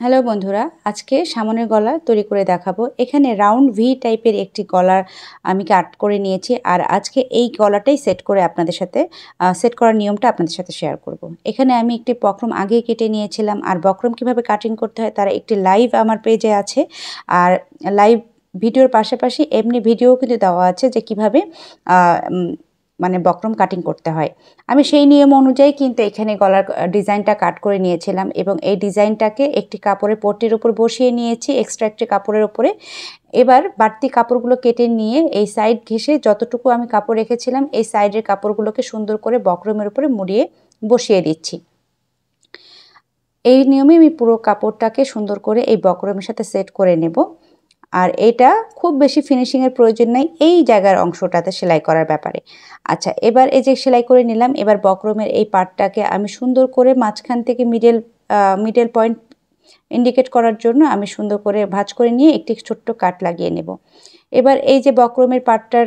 Hello বন্ধুরা, আজকে সামনের গলা তৈরি করে দেখাবো। এখানে রাউন্ড ভি টাইপের একটি গলার আমি কাট করে নিয়েছি, আর আজকে এই গলাটাই সেট করে আপনাদের সাথে সেট করার নিয়মটা আপনাদের সাথে শেয়ার করব। এখানে আমি একটি বক্রম আগে কেটে নিয়েছিলাম, আর বক্রম কিভাবে কাটিং করতে হয় তার একটি লাইভ আমার পেজে আছে, আর লাইভ ভিডিওর পাশাপাশি এমনি ভিডিও কিন্তু দেওয়া আছে যে কিভাবে মানে বক্রম কাটিং করতে হয়। আমি সেই নিয়ম অনুযায়ী কিন্তু এখানে গলার ডিজাইনটা কাট করে নিয়েছিলাম, এবং এই ডিজাইনটাকে একটি কাপড়ে পট্টির উপর বসিয়ে নিয়েছি এক্সট্রা একটি কাপড়ের উপরে। এবার বাড়তি কাপড়গুলো কেটে নিয়ে এই সাইড ঘেঁষে যতটুকু আমি কাপড় রেখেছিলাম এই সাইডের কাপড়গুলোকে সুন্দর করে বক্রমের উপরে মুড়িয়ে বসিয়ে দিচ্ছি। এই নিয়মে আমি পুরো কাপড়টাকে সুন্দর করে এই বক্রমের সাথে সেট করে নেব। আর এটা খুব বেশি ফিনিশিংয়ের প্রয়োজন নেই এই জায়গার অংশটাতে সেলাই করার ব্যাপারে। আচ্ছা, এবার এই যে সেলাই করে নিলাম, এবার বক্রমের এই পার্টটাকে আমি সুন্দর করে মাঝখান থেকে মিডল পয়েন্ট ইন্ডিকেট করার জন্য আমি সুন্দর করে ভাঁজ করে নিয়ে একটি ছোট্ট কাট লাগিয়ে নেব। এবার এই যে বক্রমের পার্টটার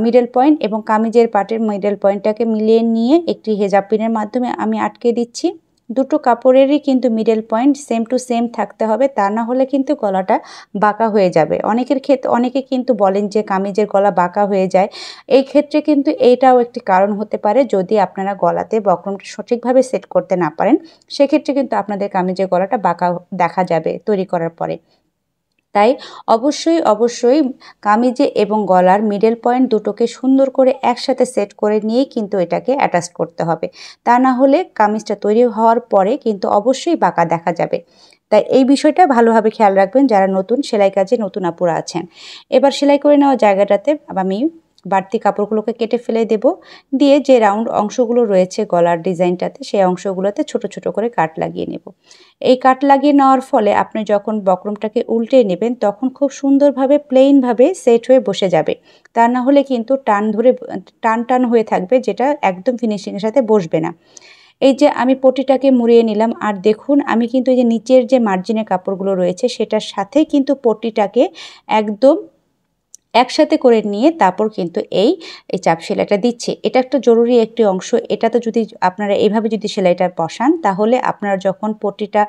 মিডল পয়েন্ট এবং কামিজের পার্টের মিডল পয়েন্টটাকে মিলিয়ে নিয়ে একটি হেজাব পিনের মাধ্যমে আমি আটকে দিচ্ছি। দুটো কাপড়েরই কিন্তু middle point same to same থাকতে হবে, তা না হলে কিন্তু গলাটা বাঁকা হয়ে যাবে। অনেকে কিন্তু বলেন যে কামিজের গলা বাঁকা হয়ে যায়। এই ক্ষেত্রে কিন্তু এইটাও একটি কারণ হতে পারে, যদি আপনারা গলাতে বক্রমটা সঠিকভাবে সেট করতে না পারেন সেক্ষেত্রে কিন্তু আপনাদের কামিজের গলাটা বাঁকা দেখা যাবে তৈরি করার পরে। তাই অবশ্যই কামিজে এবং গলার মিডল পয়েন্ট দুটোকে সুন্দর করে একসাথে সেট করে নিয়েই কিন্তু এটাকে অ্যাটাচ করতে হবে, তা না হলে কামিজটা তৈরি হওয়ার পরে কিন্তু অবশ্যই বাঁকা দেখা যাবে। তাই এই বিষয়টা ভালোভাবে খেয়াল রাখবেন যারা নতুন সেলাই কাজে নতুন আপুরা আছেন। এবার সেলাই করে নেওয়া জায়গাটাতে আমি বাড়তি কাপড়গুলোকে কেটে ফেলে দেব, দিয়ে যে রাউন্ড অংশগুলো রয়েছে গলার ডিজাইনটাতে সেই অংশগুলোতে ছোট ছোট করে কাট লাগিয়ে নেব। এই কাট লাগিয়ে নেওয়ার ফলে আপনি যখন বক্রমটাকে উল্টে নেবেন তখন খুব সুন্দরভাবে প্লেনভাবে সেট হয়ে বসে যাবে, তা না হলে কিন্তু টান হয়ে থাকবে, যেটা একদম ফিনিশিংয়ের সাথে বসবে না। এই যে আমি পটিটাকে মুড়িয়ে নিলাম, আর দেখুন আমি কিন্তু এই যে নিচের যে মার্জিনের কাপড়গুলো রয়েছে সেটার সাথে কিন্তু পটিটাকে একদম একসাথে করে নিয়ে তারপর কিন্তু এই চাপ সেলাইটা দিচ্ছি। এটা একটা জরুরি একটি অংশ। এটাতে যদি আপনারা এইভাবে যদি সেলাইটা বসান তাহলে আপনারা যখন পট্টিটা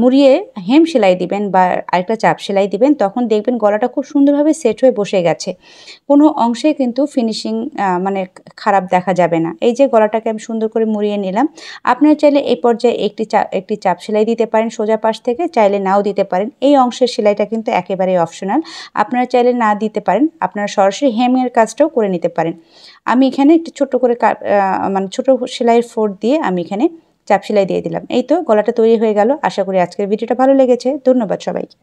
মুড়িয়ে হেম সেলাই দিবেন বা আরেকটা চাপ সেলাই দিবেন তখন দেখবেন গলাটা খুব সুন্দরভাবে সেট হয়ে বসে গেছে, কোনো অংশে কিন্তু ফিনিশিং মানে খারাপ দেখা যাবে না। এই যে গলাটাকে আমি সুন্দর করে মুড়িয়ে নিলাম। আপনারা চাইলে এই পর্যায়ে একটি চাপ সেলাই দিতে পারেন সোজা পাশ থেকে, চাইলে নাও দিতে পারেন। এই অংশের সেলাইটা কিন্তু একেবারেই অপশনাল, আপনারা চাইলে না দিতে পারেন, আপনারা সরাসরি হেমের কাজটাও করে নিতে পারেন। আমি এখানে একটু ছোট করে মানে ছোট সেলাইয়ের ফোঁড় দিয়ে আমি এখানে চাপ সেলাই দিয়ে দিলাম। এই তো গলাটা তৈরি হয়ে গেল। আশা করি আজকের ভিডিওটা ভালো লেগেছে। ধন্যবাদ সবাইকে।